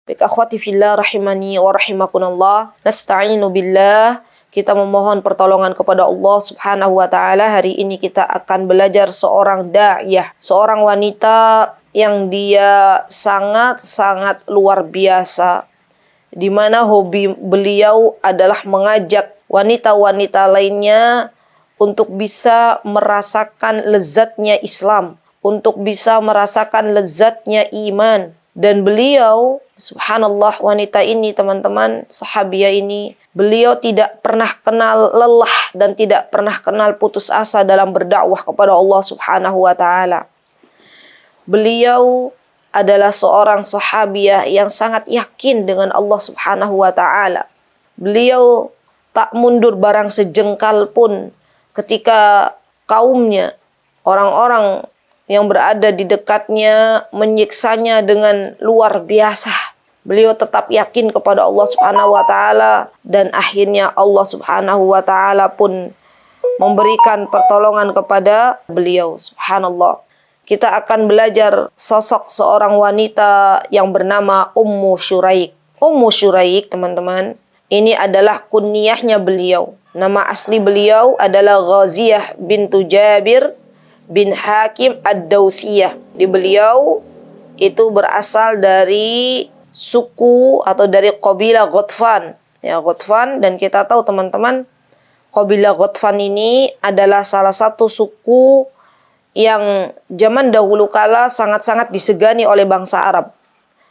Baik akhwati fillah rahimani wa rahimakumullah. Nasta'inu billah. Kita memohon pertolongan kepada Allah Subhanahu wa taala. Hari ini kita akan belajar seorang da'iyah, seorang wanita yang dia sangat-sangat luar biasa, di mana hobi beliau adalah mengajak wanita-wanita lainnya untuk bisa merasakan lezatnya Islam, untuk bisa merasakan lezatnya iman. Dan beliau, subhanallah, wanita ini teman-teman, sahabiah ini, beliau tidak pernah kenal lelah dan tidak pernah kenal putus asa dalam berdakwah kepada Allah Subhanahu wa taala. Beliau adalah seorang sahabiah yang sangat yakin dengan Allah Subhanahu wa taala. Beliau tak mundur barang sejengkal pun ketika kaumnya, orang-orang yang berada di dekatnya menyiksanya dengan luar biasa. Beliau tetap yakin kepada Allah Subhanahu wa taala dan akhirnya Allah Subhanahu wa taala pun memberikan pertolongan kepada beliau. Subhanallah. Kita akan belajar sosok seorang wanita yang bernama Ummu Syuraik. Ummu Syuraik, teman-teman, ini adalah kunyahnya beliau. Nama asli beliau adalah Ghaziyah bintu Jabir bin Hakim ad-Dausiyah. Di beliau itu berasal dari suku atau dari qabilah Ghatfan. Ya, Ghatfan, dan kita tahu teman-teman, qabilah Ghatfan ini adalah salah satu suku yang zaman dahulu kala sangat-sangat disegani oleh bangsa Arab.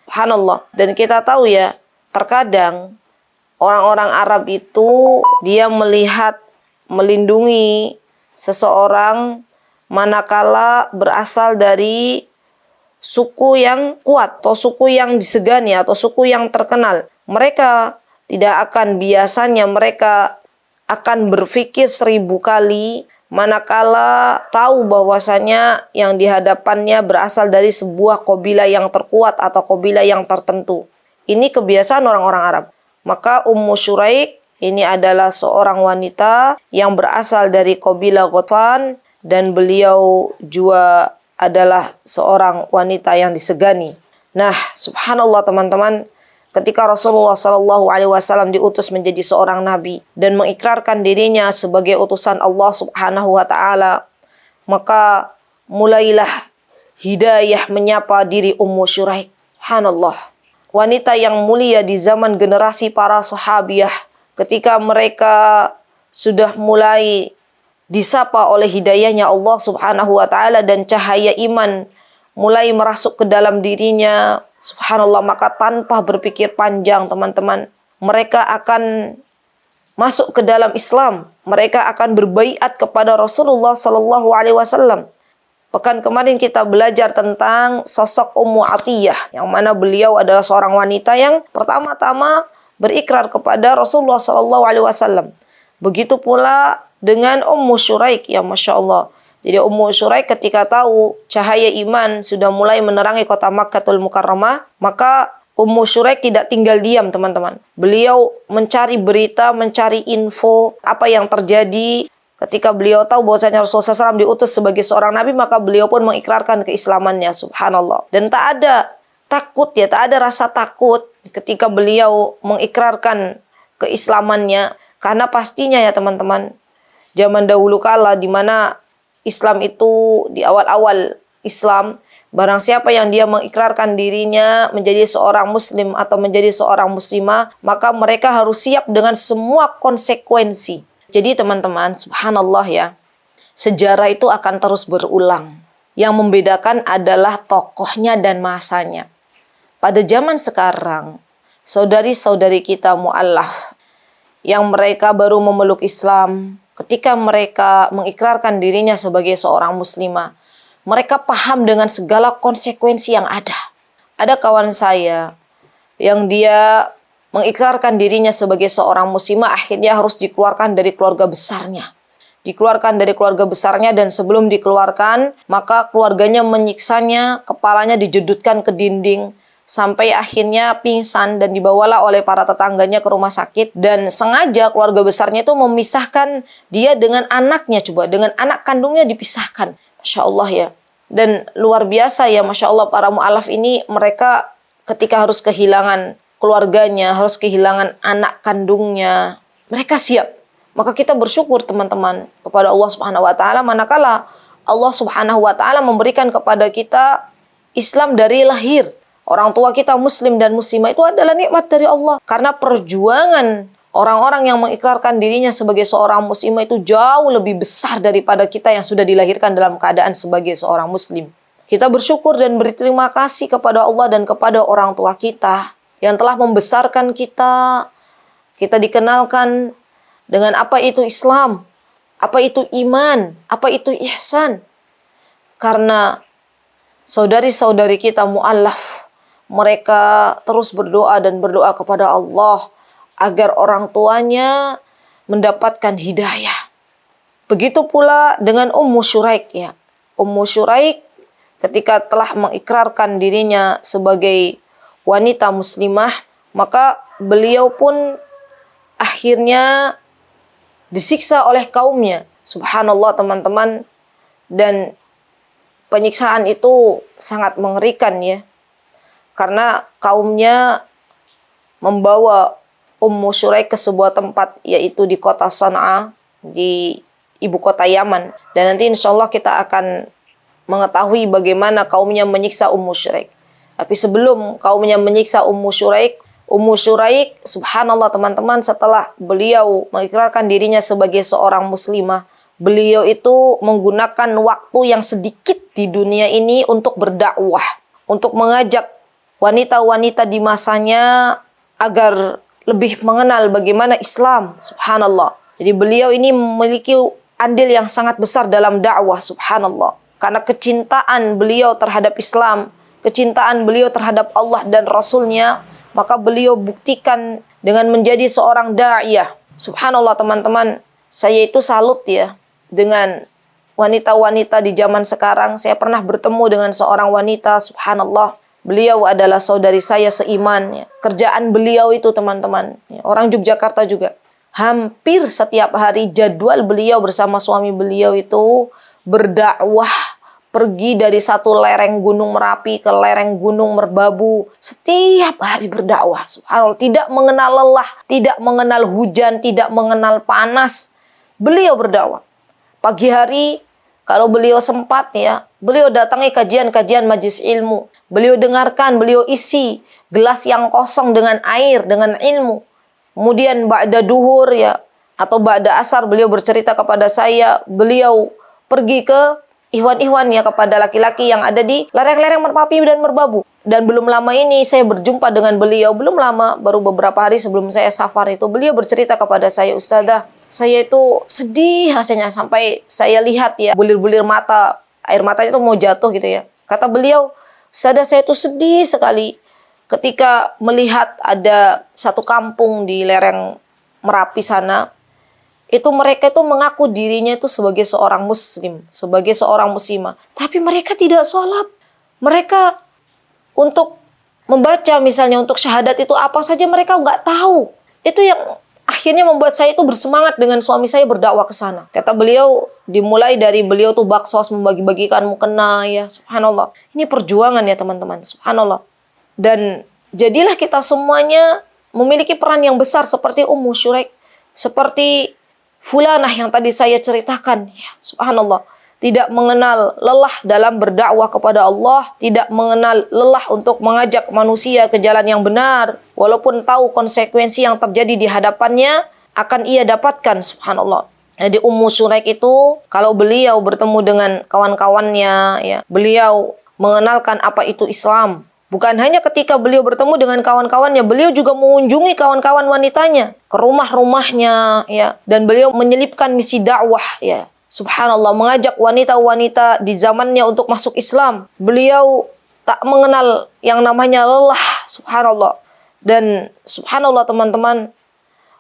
Subhanallah. Dan kita tahu ya, terkadang orang-orang Arab itu dia melihat melindungi seseorang manakala berasal dari suku yang kuat atau suku yang disegani atau suku yang terkenal. Mereka tidak akan, biasanya mereka akan berpikir 1000 kali manakala tahu bahwasanya yang dihadapannya berasal dari sebuah kabilah yang terkuat atau kabilah yang tertentu. Ini kebiasaan orang-orang Arab. Maka Ummu Syuraik ini adalah seorang wanita yang berasal dari kabilah Ghatfan, dan beliau juga adalah seorang wanita yang disegani. Nah, subhanallah teman-teman, ketika Rasulullah SAW diutus menjadi seorang nabi dan mengikrarkan dirinya sebagai utusan Allah Subhanahu wa taala, maka mulailah hidayah menyapa diri Ummu Syuraik. Subhanallah. Wanita yang mulia di zaman generasi para sahabiah, ketika mereka sudah mulai disapa oleh hidayahnya Allah Subhanahu wa taala dan cahaya iman mulai merasuk ke dalam dirinya, subhanallah, maka tanpa berpikir panjang teman-teman, mereka akan masuk ke dalam Islam. Mereka akan berbaiat kepada Rasulullah sallallahu alaihi wasallam. Pekan kemarin kita belajar tentang sosok Ummu Atiyah, yang mana beliau adalah seorang wanita yang pertama-tama berikrar kepada Rasulullah sallallahu alaihi wasallam. Begitu pula dengan Ummu Syuraik, ya Masya Allah. Jadi Ummu Syuraik ketika tahu cahaya iman sudah mulai menerangi kota Makkatul Mukarramah, maka Ummu Syuraik tidak tinggal diam teman-teman. Beliau mencari berita, mencari info apa yang terjadi. Ketika beliau tahu bahwasanya Rasulullah SAW diutus sebagai seorang nabi, maka beliau pun mengikrarkan keislamannya, subhanallah. Dan tak ada takut ya, tak ada rasa takut ketika beliau mengikrarkan keislamannya. Karena pastinya ya teman-teman, zaman dahulu kala di mana Islam itu di awal-awal Islam, barang siapa yang dia mengikrarkan dirinya menjadi seorang muslim atau menjadi seorang muslimah, maka mereka harus siap dengan semua konsekuensi. Jadi teman-teman, subhanallah ya, sejarah itu akan terus berulang. Yang membedakan adalah tokohnya dan masanya. Pada zaman sekarang, saudari-saudari kita mu'allaf yang mereka baru memeluk Islam, ketika mereka mengikrarkan dirinya sebagai seorang muslimah, mereka paham dengan segala konsekuensi yang ada. Ada kawan saya yang dia mengikrarkan dirinya sebagai seorang muslimah, akhirnya harus dikeluarkan dari keluarga besarnya. Dikeluarkan dari keluarga besarnya, dan sebelum dikeluarkan, maka keluarganya menyiksanya, kepalanya dijedutkan ke dinding, sampai akhirnya pingsan dan dibawalah oleh para tetangganya ke rumah sakit. Dan sengaja keluarga besarnya itu memisahkan dia dengan anaknya, coba, dengan anak kandungnya dipisahkan. Masya Allah ya. Dan luar biasa ya, Masya Allah, para mu'alaf ini mereka ketika harus kehilangan keluarganya, harus kehilangan anak kandungnya, mereka siap. Maka kita bersyukur teman-teman kepada Allah Subhanahu wa taala manakala Allah Subhanahu wa taala memberikan kepada kita Islam dari lahir. Orang tua kita muslim dan muslimah itu adalah nikmat dari Allah. Karena perjuangan orang-orang yang mengikrarkan dirinya sebagai seorang muslimah itu jauh lebih besar daripada kita yang sudah dilahirkan dalam keadaan sebagai seorang muslim. Kita bersyukur dan berterima kasih kepada Allah dan kepada orang tua kita yang telah membesarkan kita. Kita dikenalkan dengan apa itu Islam, apa itu iman, apa itu ihsan. Karena saudari-saudari kita mu'allaf, mereka terus berdoa dan berdoa kepada Allah agar orang tuanya mendapatkan hidayah. Begitu pula dengan Ummu Syuraik ya. Ummu Syuraik ketika telah mengikrarkan dirinya sebagai wanita muslimah, maka beliau pun akhirnya disiksa oleh kaumnya. Subhanallah teman-teman. Dan penyiksaan itu sangat mengerikan ya. Karena kaumnya membawa Ummu Syuraik ke sebuah tempat, yaitu di kota San'a, di ibu kota Yaman. Dan nanti insya Allah kita akan mengetahui bagaimana kaumnya menyiksa Ummu Syuraik. Tapi sebelum kaumnya menyiksa Ummu Syuraik, subhanallah teman-teman, setelah beliau mengikrarkan dirinya sebagai seorang muslimah, beliau itu menggunakan waktu yang sedikit di dunia ini untuk berdakwah, untuk mengajak wanita-wanita di masanya agar lebih mengenal bagaimana Islam, subhanallah. Jadi beliau ini memiliki andil yang sangat besar dalam dakwah, subhanallah. Karena kecintaan beliau terhadap Islam, kecintaan beliau terhadap Allah dan Rasulnya, maka beliau buktikan dengan menjadi seorang da'iyah. Subhanallah teman-teman, saya itu salut ya dengan wanita-wanita di zaman sekarang. Saya pernah bertemu dengan seorang wanita, subhanallah. Beliau adalah saudari saya seiman. Ya. Kerjaan beliau itu teman-teman, ya, orang Yogyakarta juga. Hampir setiap hari jadwal beliau bersama suami beliau itu berdakwah. Pergi dari satu lereng gunung Merapi ke lereng gunung Merbabu. Setiap hari berdakwah. Subhanallah. Tidak mengenal lelah, tidak mengenal hujan, tidak mengenal panas. Beliau berdakwah. Pagi hari, kalau beliau sempat ya, beliau datangi kajian-kajian majelis ilmu. Beliau dengarkan, beliau isi gelas yang kosong dengan air, dengan ilmu. Kemudian ba'da duhur ya, atau ba'da asar, beliau bercerita kepada saya, beliau pergi ke ihwan-ihwan ya, kepada laki-laki yang ada di lereng-lereng Merapi dan Merbabu. Dan belum lama ini saya berjumpa dengan beliau, belum lama, baru beberapa hari sebelum saya safar itu, beliau bercerita kepada saya, Ustazah, saya itu sedih rasanya sampai saya lihat ya bulir-bulir mata, air matanya itu mau jatuh gitu ya. Kata beliau, Ustazah, saya itu sedih sekali ketika melihat ada satu kampung di lereng Merapi sana. Itu mereka itu mengaku dirinya itu sebagai seorang muslim, sebagai seorang muslimah. Tapi mereka tidak sholat. Mereka untuk membaca misalnya untuk syahadat itu apa saja mereka nggak tahu. Itu yang akhirnya membuat saya itu bersemangat dengan suami saya berdakwah ke sana. Kata beliau, dimulai dari beliau tuh baksos membagi-bagikan mukena ya, subhanallah. Ini perjuangan ya teman-teman, subhanallah. Dan jadilah kita semuanya memiliki peran yang besar seperti Ummu Syuraik, seperti Fulanah yang tadi saya ceritakan, ya, subhanallah, tidak mengenal lelah dalam berdakwah kepada Allah, tidak mengenal lelah untuk mengajak manusia ke jalan yang benar, walaupun tahu konsekuensi yang terjadi di hadapannya akan ia dapatkan, subhanallah. Jadi Ummu Syuraik itu, kalau beliau bertemu dengan kawan-kawannya, ya, beliau mengenalkan apa itu Islam. Bukan hanya ketika beliau bertemu dengan kawan-kawannya, beliau juga mengunjungi kawan-kawan wanitanya ke rumah-rumahnya ya, dan beliau menyelipkan misi dakwah ya. Subhanallah, mengajak wanita-wanita di zamannya untuk masuk Islam. Beliau tak mengenal yang namanya lelah, subhanallah. Dan subhanallah teman-teman,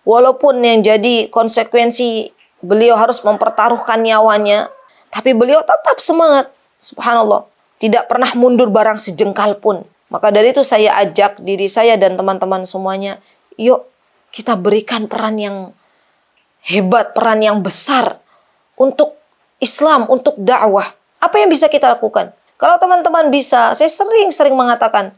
walaupun yang jadi konsekuensi beliau harus mempertaruhkan nyawanya, tapi beliau tetap semangat, subhanallah. Tidak pernah mundur barang sejengkal pun. Maka dari itu saya ajak diri saya dan teman-teman semuanya, yuk kita berikan peran yang hebat, peran yang besar untuk Islam, untuk dakwah. Apa yang bisa kita lakukan? Kalau teman-teman bisa, saya sering mengatakan,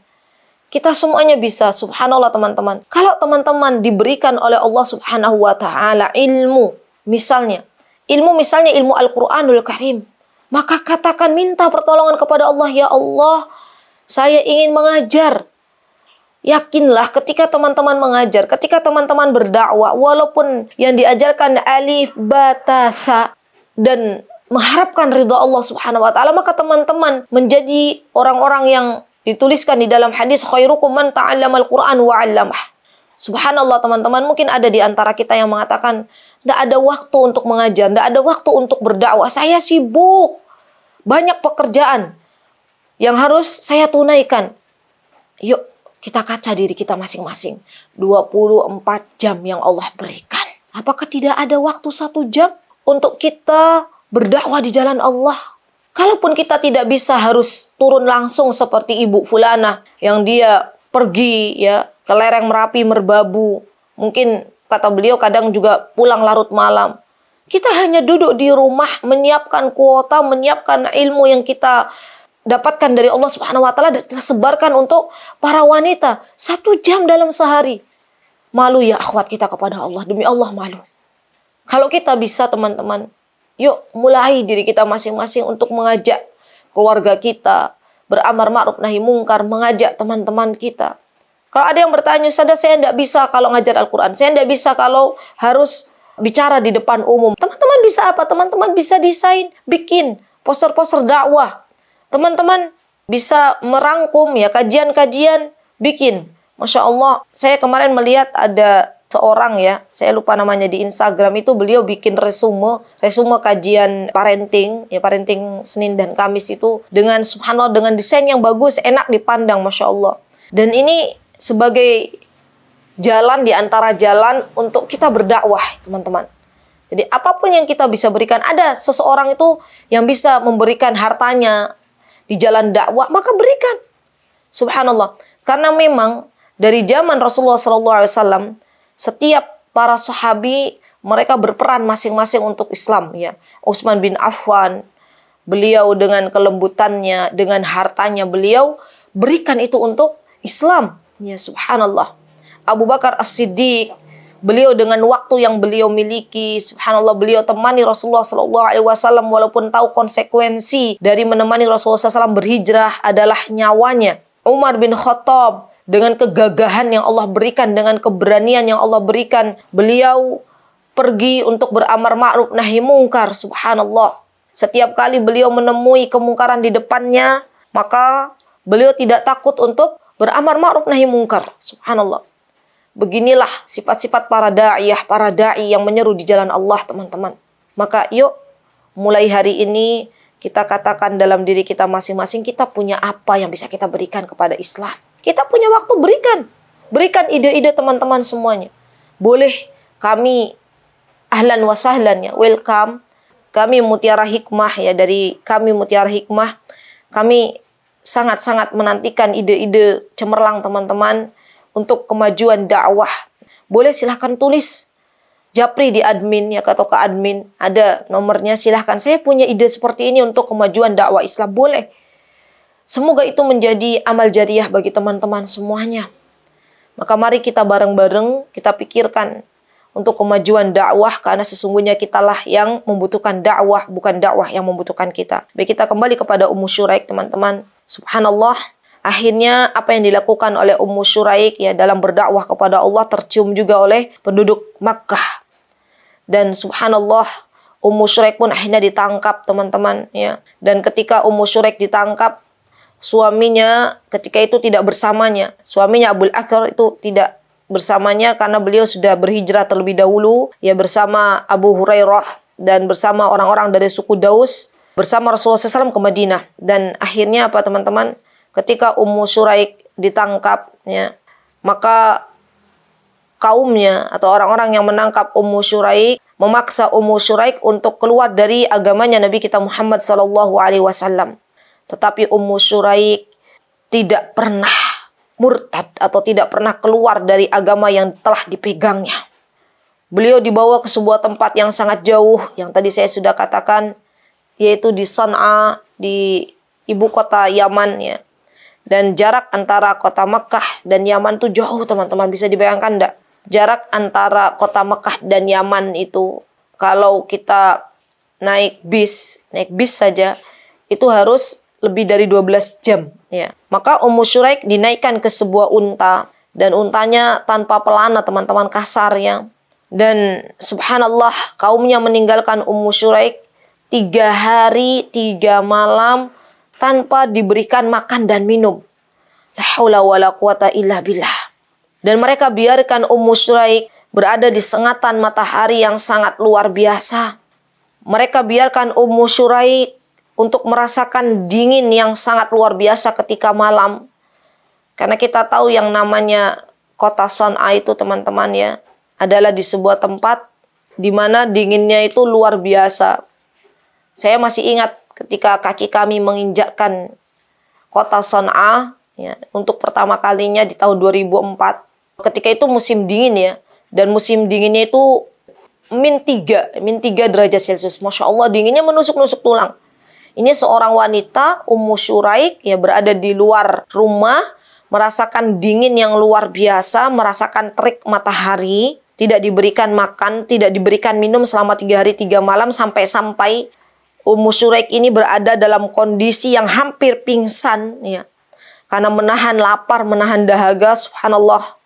Kita semuanya bisa, subhanallah teman-teman. Kalau teman-teman diberikan oleh Allah Subhanahu wa taala ilmu, misalnya ilmu Al-Qur'anul Karim, maka katakan, minta pertolongan kepada Allah, ya Allah, saya ingin mengajar. Yakinlah ketika teman-teman mengajar, ketika teman-teman berdakwah, walaupun yang diajarkan alif, ba, ta, sa, dan mengharapkan ridha Allah Subhanahu wa taala, maka teman-teman menjadi orang-orang yang dituliskan di dalam hadis, khairukum man ta'allamal Qur'an wa 'allamah. Subhanallah teman-teman, mungkin ada di antara kita yang mengatakan, tidak ada waktu untuk mengajar, tidak ada waktu untuk berdakwah, saya sibuk, banyak pekerjaan yang harus saya tunaikan. Yuk, kita kaca diri kita masing-masing. 24 jam yang Allah berikan. Apakah tidak ada waktu 1 jam untuk kita berdakwah di jalan Allah? Kalaupun kita tidak bisa harus turun langsung seperti Ibu Fulana yang dia pergi ya ke lereng Merapi Merbabu. Mungkin kata beliau kadang juga pulang larut malam. Kita hanya duduk di rumah menyiapkan kuota, menyiapkan ilmu yang kita dapatkan dari Allah Subhanahu wa taala dan kita sebarkan untuk para wanita 1 jam dalam sehari. Malu ya akhwat kita kepada Allah, demi Allah malu. Kalau kita bisa teman-teman, yuk mulai diri kita masing-masing untuk mengajak keluarga kita beramar ma'ruf nahi mungkar, mengajak teman-teman kita. Kalau ada yang bertanya, saya tidak bisa kalau ngajar Al-Quran, saya tidak bisa kalau harus bicara di depan umum. Teman-teman bisa apa? Teman-teman bisa desain, bikin poster-poster dakwah. Teman-teman bisa merangkum ya kajian-kajian, bikin. Masya Allah, saya kemarin melihat ada seorang ya, saya lupa namanya, di Instagram itu beliau bikin resume kajian parenting, ya parenting Senin dan Kamis itu dengan subhanallah, dengan desain yang bagus, enak dipandang, Masya Allah. Dan ini sebagai jalan di antara jalan untuk kita berdakwah, teman-teman. Jadi apapun yang kita bisa berikan, ada seseorang itu yang bisa memberikan hartanya di jalan dakwah, maka berikan. Subhanallah. Karena memang dari zaman Rasulullah SAW, setiap para sahabi mereka berperan masing-masing untuk Islam ya. Utsman bin Affan, beliau dengan kelembutannya, dengan hartanya beliau berikan itu untuk Islam. Ya subhanallah. Abu Bakar As-Siddiq, beliau dengan waktu yang beliau miliki, subhanallah, beliau temani Rasulullah SAW walaupun tahu konsekuensi dari menemani Rasulullah SAW berhijrah adalah nyawanya. Umar bin Khattab, dengan kegagahan yang Allah berikan, dengan keberanian yang Allah berikan, beliau pergi untuk beramar ma'ruf nahi mungkar, subhanallah. Setiap kali beliau menemui kemungkaran di depannya, maka beliau tidak takut untuk beramar ma'ruf nahi mungkar, subhanallah. Beginilah sifat-sifat para da'i yang menyeru di jalan Allah, teman-teman. Maka yuk, mulai hari ini kita katakan dalam diri kita masing-masing, kita punya apa yang bisa kita berikan kepada Islam. Kita punya waktu, berikan ide-ide teman-teman semuanya. Boleh kami ahlan wa sahlan ya, welcome. Kami Mutiara Hikmah ya, dari kami Mutiara Hikmah, kami sangat-sangat menantikan ide-ide cemerlang teman-teman untuk kemajuan dakwah. Boleh silahkan tulis japri di admin ya, atau ke admin, ada nomornya, silahkan. Saya punya ide seperti ini untuk kemajuan dakwah Islam, boleh. Semoga itu menjadi amal jariah bagi teman-teman semuanya. Maka mari kita bareng-bareng kita pikirkan untuk kemajuan dakwah, karena sesungguhnya kitalah yang membutuhkan dakwah, bukan dakwah yang membutuhkan kita. Baik, kita kembali kepada Ummu Syuraik, teman-teman. Subhanallah, akhirnya apa yang dilakukan oleh Ummu Syuraik ya dalam berdakwah kepada Allah tercium juga oleh penduduk Makkah. Dan subhanallah, Ummu Syuraik pun akhirnya ditangkap, teman-teman ya. Dan ketika Ummu Syuraik ditangkap, suaminya ketika itu tidak bersamanya. Suaminya Abul Akar itu tidak bersamanya karena beliau sudah berhijrah terlebih dahulu ya bersama Abu Hurairah dan bersama orang-orang dari suku Daus bersama Rasulullah SAW ke Madinah. Dan akhirnya apa teman-teman? Ketika Ummu Syuraik ditangkap ya, maka kaumnya atau orang-orang yang menangkap Ummu Syuraik memaksa Ummu Syuraik untuk keluar dari agamanya Nabi kita Muhammad SAW. Tetapi Ummu Syuraik tidak pernah murtad atau tidak pernah keluar dari agama yang telah dipegangnya. Beliau dibawa ke sebuah tempat yang sangat jauh, yang tadi saya sudah katakan, yaitu di San'a, di ibu kota Yaman ya. Dan jarak antara kota Mekah dan Yaman itu jauh, teman-teman. Bisa dibayangkan enggak? Jarak antara kota Mekah dan Yaman itu, kalau kita naik bis saja, itu harus lebih dari 12 jam. Ya. Maka Ummu Syuraik dinaikkan ke sebuah unta. Dan untanya tanpa pelana, teman-teman, kasar ya. Dan subhanallah, kaumnya meninggalkan Ummu Syuraik 3 hari 3 malam tanpa diberikan makan dan minum. La haula wala quwata illa billah. Dan mereka biarkan Ummu Syuraik berada di sengatan matahari yang sangat luar biasa. Mereka biarkan Ummu Syuraik untuk merasakan dingin yang sangat luar biasa ketika malam. Karena kita tahu yang namanya kota Son'a itu, teman-teman ya, adalah di sebuah tempat di mana dinginnya itu luar biasa. Saya masih ingat ketika kaki kami menginjakkan kota Son'a ya, untuk pertama kalinya di tahun 2004. Ketika itu musim dingin ya, dan musim dinginnya itu -3 derajat Celcius. Masya Allah, dinginnya menusuk-nusuk tulang. Ini seorang wanita, Ummu Syuraik, ya, berada di luar rumah, merasakan dingin yang luar biasa, merasakan terik matahari, tidak diberikan makan, tidak diberikan minum selama 3 hari 3 malam, sampai Ummu Syuraik ini berada dalam kondisi yang hampir pingsan, ya, karena menahan lapar, menahan dahaga, subhanallah.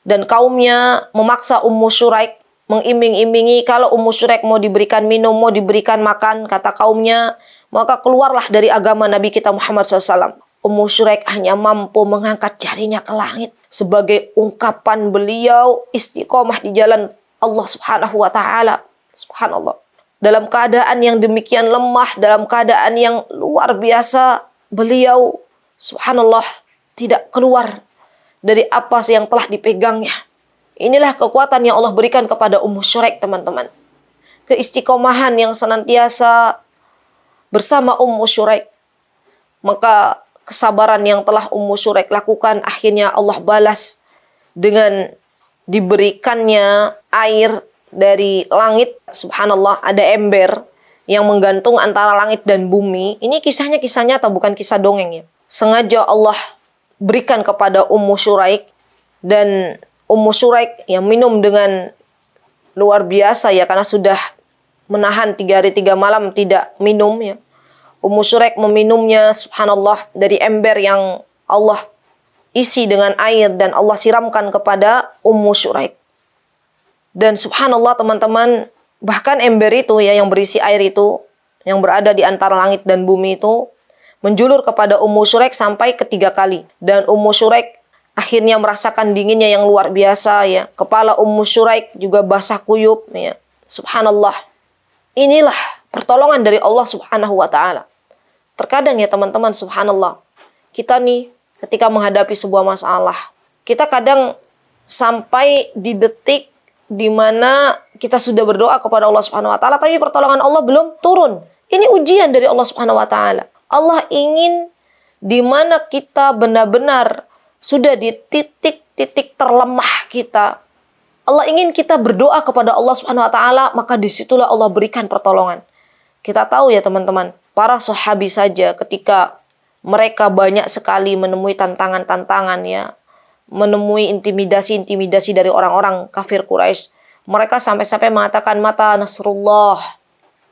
Dan kaumnya memaksa Ummu Syuraik, mengiming-imingi kalau Ummu Syuraik mau diberikan minum, mau diberikan makan, kata kaumnya, maka keluarlah dari agama Nabi kita Muhammad SAW. Ummu Syuraik hanya mampu mengangkat jarinya ke langit sebagai ungkapan beliau istiqomah di jalan Allah Subhanahu wa Ta'ala. Subhanallah. Dalam keadaan yang demikian lemah, dalam keadaan yang luar biasa, beliau subhanallah tidak keluar dari apa yang telah dipegangnya. Inilah kekuatan yang Allah berikan kepada Ummu Syuraik, teman-teman. Keistiqomahan yang senantiasa bersama Ummu Syuraik. Maka kesabaran yang telah Ummu Syuraik lakukan, akhirnya Allah balas dengan diberikannya air dari langit. Subhanallah, ada ember yang menggantung antara langit dan bumi. Ini kisah nyata, bukan kisah dongeng ya. Sengaja Allah berikan kepada Ummu Syuraik, dan Ummu Syuraik yang minum dengan luar biasa ya, karena sudah menahan 3 hari 3 malam tidak minum ya. Ummu Syuraik meminumnya, subhanallah, dari ember yang Allah isi dengan air dan Allah siramkan kepada Ummu Syuraik. Dan subhanallah, teman-teman, bahkan ember itu ya, yang berisi air itu, yang berada di antara langit dan bumi itu, menjulur kepada Ummu Syuraik sampai ketiga kali. Dan Ummu Syuraik akhirnya merasakan dinginnya yang luar biasa ya. Kepala Ummu Syuraik juga basah kuyup ya. Subhanallah. Inilah pertolongan dari Allah Subhanahu wa Ta'ala. Terkadang ya teman-teman, subhanallah, kita nih ketika menghadapi sebuah masalah, kita kadang sampai di detik di mana kita sudah berdoa kepada Allah Subhanahu wa Ta'ala, tapi pertolongan Allah belum turun. Ini ujian dari Allah Subhanahu wa Ta'ala. Allah ingin di mana kita benar-benar sudah di titik terlemah kita. Allah ingin kita berdoa kepada Allah Subhanahu wa Ta'ala, maka disitulah Allah berikan pertolongan. Kita tahu ya teman-teman, para sahabi saja ketika mereka banyak sekali menemui tantangan-tantangan ya, menemui intimidasi dari orang-orang kafir Quraisy. Mereka sampai-sampai mengatakan mata nasrullah.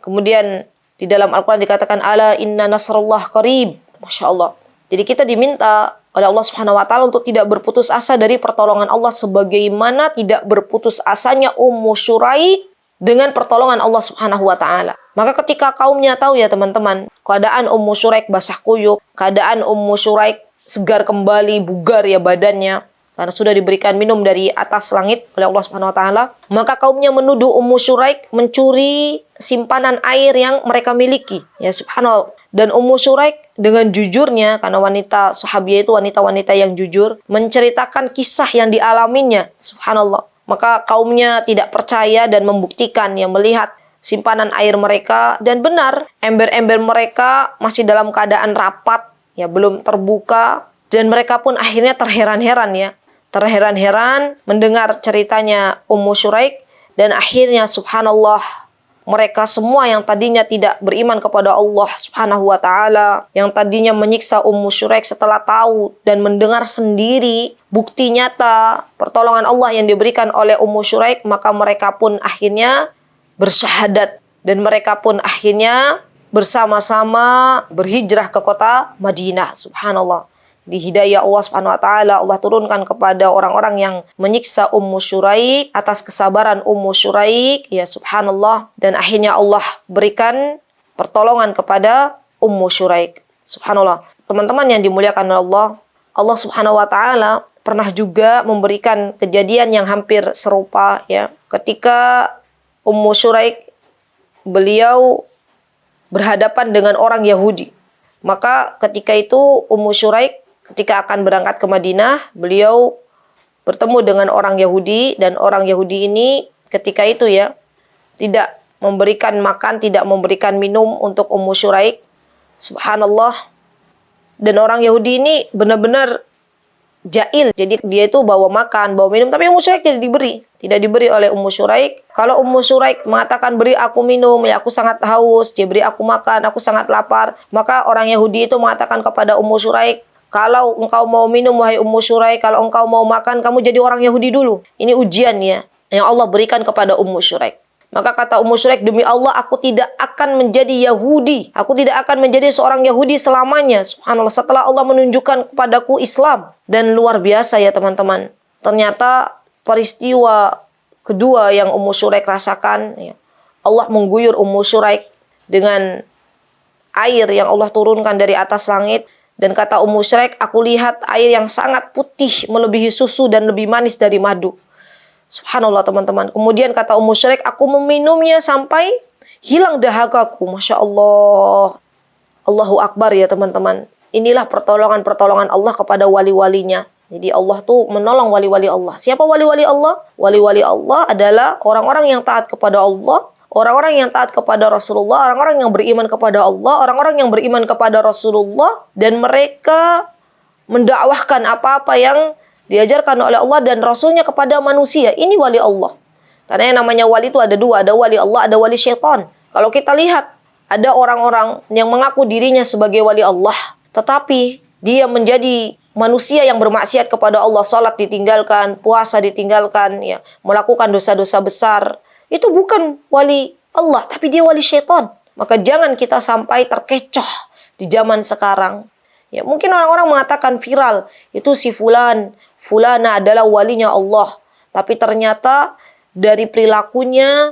Kemudian di dalam Al-Quran dikatakan ala inna nasrullah qarib. Masya Allah. Jadi kita diminta oleh Allah Subhanahu wa Ta'ala untuk tidak berputus asa dari pertolongan Allah, sebagaimana tidak berputus asanya Ummu Syuraik dengan pertolongan Allah Subhanahu wa Ta'ala. Maka ketika kaumnya tahu ya teman-teman, keadaan Ummu Syuraik basah kuyup, keadaan Ummu Syuraik segar kembali, bugar ya badannya, karena sudah diberikan minum dari atas langit oleh Allah Subhanahu wa Ta'ala, maka kaumnya menuduh Ummu Syuraik mencuri simpanan air yang mereka miliki. Ya subhanallah. Dan Ummu Syuraik dengan jujurnya, karena wanita sahabiah itu wanita-wanita yang jujur, menceritakan kisah yang dialaminya. Subhanallah. Maka kaumnya tidak percaya dan membuktikan yang melihat simpanan air mereka, dan benar ember-ember mereka masih dalam keadaan rapat ya, belum terbuka, dan mereka pun akhirnya terheran-heran mendengar ceritanya Ummu Syuraik, dan akhirnya subhanallah mereka semua yang tadinya tidak beriman kepada Allah Subhanahu wa taala, yang tadinya menyiksa Ummu Syuraik setelah tahu dan mendengar sendiri bukti nyata pertolongan Allah yang diberikan oleh Ummu Syuraik, maka mereka pun akhirnya bersyahadat dan mereka pun akhirnya bersama-sama berhijrah ke kota Madinah. Subhanallah. Di hidayah Allah Subhanahu wa taala, Allah turunkan kepada orang-orang yang menyiksa Ummu Syuraik atas kesabaran Ummu Syuraik, ya subhanallah, dan akhirnya Allah berikan pertolongan kepada Ummu Syuraik. Subhanallah. Teman-teman yang dimuliakan oleh Allah, Allah Subhanahu wa taala pernah juga memberikan kejadian yang hampir serupa, ya. Ketika Ummu Syuraik beliau berhadapan dengan orang Yahudi. Maka ketika itu Ummu Syuraik ketika akan berangkat ke Madinah, beliau bertemu dengan orang Yahudi, dan orang Yahudi ini ketika itu ya tidak memberikan makan, tidak memberikan minum untuk Ummu Syuraik. Subhanallah. Dan orang Yahudi ini benar-benar jahil. Jadi dia itu bawa makan, bawa minum, tapi Ummu Syuraik tidak diberi. Tidak diberi oleh Ummu Syuraik. Kalau Ummu Syuraik mengatakan beri aku minum, ya aku sangat haus, dia beri aku makan, aku sangat lapar. Maka orang Yahudi itu mengatakan kepada Ummu Syuraik, kalau engkau mau minum, wahai Ummu Syuraik, kalau engkau mau makan, kamu jadi orang Yahudi dulu. Ini ujian ya, yang Allah berikan kepada Ummu Syuraik. Maka kata Ummu Syuraik, demi Allah aku tidak akan menjadi Yahudi. Aku tidak akan menjadi seorang Yahudi selamanya. Subhanallah, setelah Allah menunjukkan kepadaku Islam. Dan luar biasa ya teman-teman. Ternyata peristiwa kedua yang Ummu Syuraik rasakan, ya, Allah mengguyur Ummu Syuraik dengan air yang Allah turunkan dari atas langit. Dan kata Ummu Syuraik, aku lihat air yang sangat putih melebihi susu dan lebih manis dari madu. Subhanallah teman-teman. Kemudian kata Ummu Syuraik, aku meminumnya sampai hilang dahagaku. Masya Allah. Allahu Akbar ya teman-teman. Inilah pertolongan-pertolongan Allah kepada wali-walinya. Jadi Allah tuh menolong wali-wali Allah. Siapa wali-wali Allah? Wali-wali Allah adalah orang-orang yang taat kepada Allah, orang-orang yang taat kepada Rasulullah, orang-orang yang beriman kepada Allah, orang-orang yang beriman kepada Rasulullah, dan mereka mendakwahkan apa-apa yang diajarkan oleh Allah dan Rasulnya kepada manusia. Ini wali Allah. Karena yang namanya wali itu ada dua, ada wali Allah, ada wali syaitan. Kalau kita lihat, ada orang-orang yang mengaku dirinya sebagai wali Allah, tetapi dia menjadi manusia yang bermaksiat kepada Allah, salat ditinggalkan, puasa ditinggalkan, ya, melakukan dosa-dosa besar. Itu bukan wali Allah, tapi dia wali syaitan. Maka jangan kita sampai terkecoh di zaman sekarang. Ya, mungkin orang-orang mengatakan viral, itu si fulana adalah walinya Allah. Tapi ternyata dari perilakunya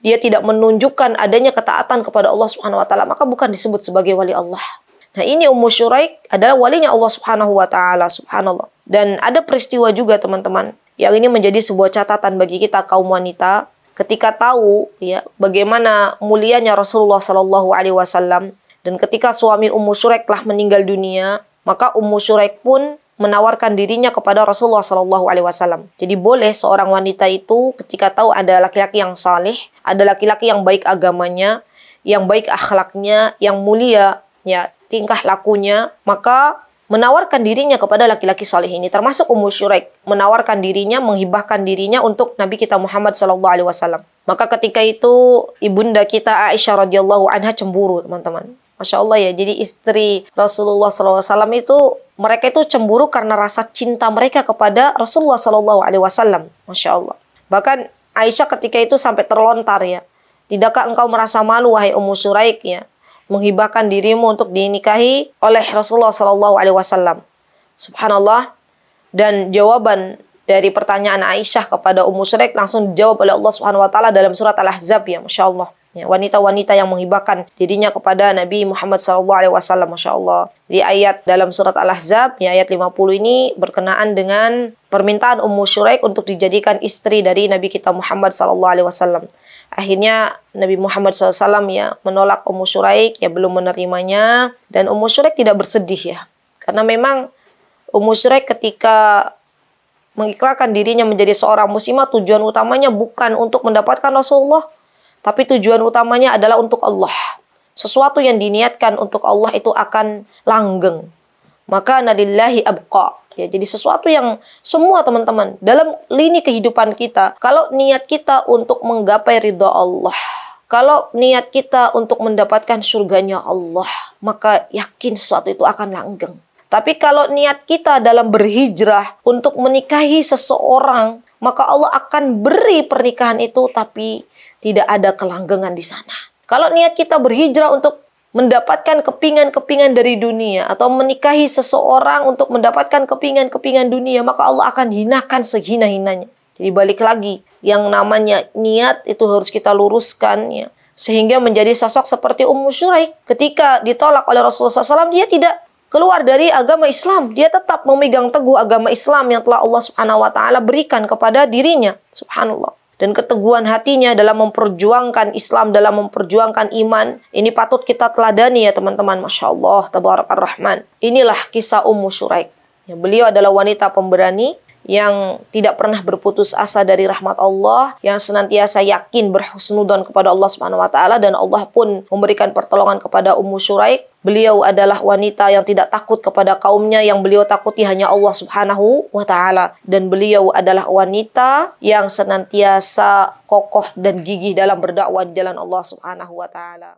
dia tidak menunjukkan adanya ketaatan kepada Allah Subhanahu wa taala, maka bukan disebut sebagai wali Allah. Nah, ini Ummu Syuraik adalah walinya Allah Subhanahu wa taala, subhanallah. Dan ada peristiwa juga teman-teman, yang ini menjadi sebuah catatan bagi kita kaum wanita. Ketika tahu ya bagaimana mulianya Rasulullah Shallallahu Alaihi Wasallam, dan ketika suami Ummu Syuraik telah meninggal dunia, maka Ummu Syuraik pun menawarkan dirinya kepada Rasulullah Shallallahu Alaihi Wasallam. Jadi boleh seorang wanita itu ketika tahu ada laki-laki yang saleh, ada laki-laki yang baik agamanya, yang baik akhlaknya, yang mulia ya tingkah lakunya, maka menawarkan dirinya kepada laki-laki saleh ini, termasuk Ummu Syuraik menawarkan dirinya, menghibahkan dirinya untuk Nabi kita Muhammad sallallahu alaihi wasallam. Maka ketika itu ibunda kita Aisyah radhiyallahu anha cemburu, teman-teman. Masya Allah ya, jadi istri Rasulullah sallallahu alaihi wasallam itu mereka itu cemburu karena rasa cinta mereka kepada Rasulullah sallallahu alaihi wasallam. Masya Allah. Bahkan Aisyah ketika itu sampai terlontar ya. Tidakkah engkau merasa malu wahai Ummu Syuraik ya, menghibahkan dirimu untuk dinikahi oleh Rasulullah Sallallahu Alaihi Wasallam. Subhanallah. Dan jawaban dari pertanyaan Aisyah kepada Ummu Syuraik langsung dijawab oleh Allah Subhanahu Wa Taala dalam surat Al-Ahzab ya, masya Allah. Ya, wanita-wanita yang menghibahkan dirinya kepada Nabi Muhammad Sallallahu Alaihi Wasallam, masya Allah. Di ayat dalam surat Al-Ahzab, ya, ayat 50 ini berkenaan dengan permintaan Ummu Syuraik untuk dijadikan istri dari Nabi kita Muhammad Sallallahu Alaihi Wasallam. Akhirnya Nabi Muhammad SAW ya menolak Ummu Syuraik, ya belum menerimanya, dan Ummu Syuraik tidak bersedih ya, karena memang Ummu Syuraik ketika mengikrarkan dirinya menjadi seorang muslimah, tujuan utamanya bukan untuk mendapatkan Rasulullah, tapi tujuan utamanya adalah untuk Allah. Sesuatu yang diniatkan untuk Allah itu akan langgeng. Maka nalillahi abqa. Ya, jadi sesuatu yang semua teman-teman dalam lini kehidupan kita, kalau niat kita untuk menggapai ridha Allah, Kalau niat kita untuk mendapatkan surganya Allah, maka yakin sesuatu itu akan langgeng. Tapi kalau niat kita dalam berhijrah untuk menikahi seseorang, maka Allah akan beri pernikahan itu, tapi tidak ada kelanggengan di sana. Kalau niat kita berhijrah untuk mendapatkan kepingan-kepingan dari dunia, atau menikahi seseorang untuk mendapatkan kepingan-kepingan dunia, maka Allah akan hinakan sehina-hinanya. Jadi balik lagi, yang namanya niat itu harus kita luruskan ya. Sehingga menjadi sosok seperti Ummu Syuraik. Ketika ditolak oleh Rasulullah SAW, dia tidak keluar dari agama Islam. Dia tetap memegang teguh agama Islam yang telah Allah Subhanahu wa taala berikan kepada dirinya. Subhanallah. Dan keteguhan hatinya dalam memperjuangkan Islam, dalam memperjuangkan iman, ini patut kita teladani ya teman-teman. Masya Allah, Tabarakar Rahman. Inilah kisah Ummu Syuraik. Ya, beliau adalah wanita pemberani yang tidak pernah berputus asa dari rahmat Allah, yang senantiasa yakin berhusnudzon kepada Allah Subhanahu wa taala, dan Allah pun memberikan pertolongan kepada Ummu Syuraik. Beliau adalah wanita yang tidak takut kepada kaumnya, yang beliau takuti hanya Allah Subhanahu wa taala, dan beliau adalah wanita yang senantiasa kokoh dan gigih dalam berdakwah di jalan Allah Subhanahu wa taala.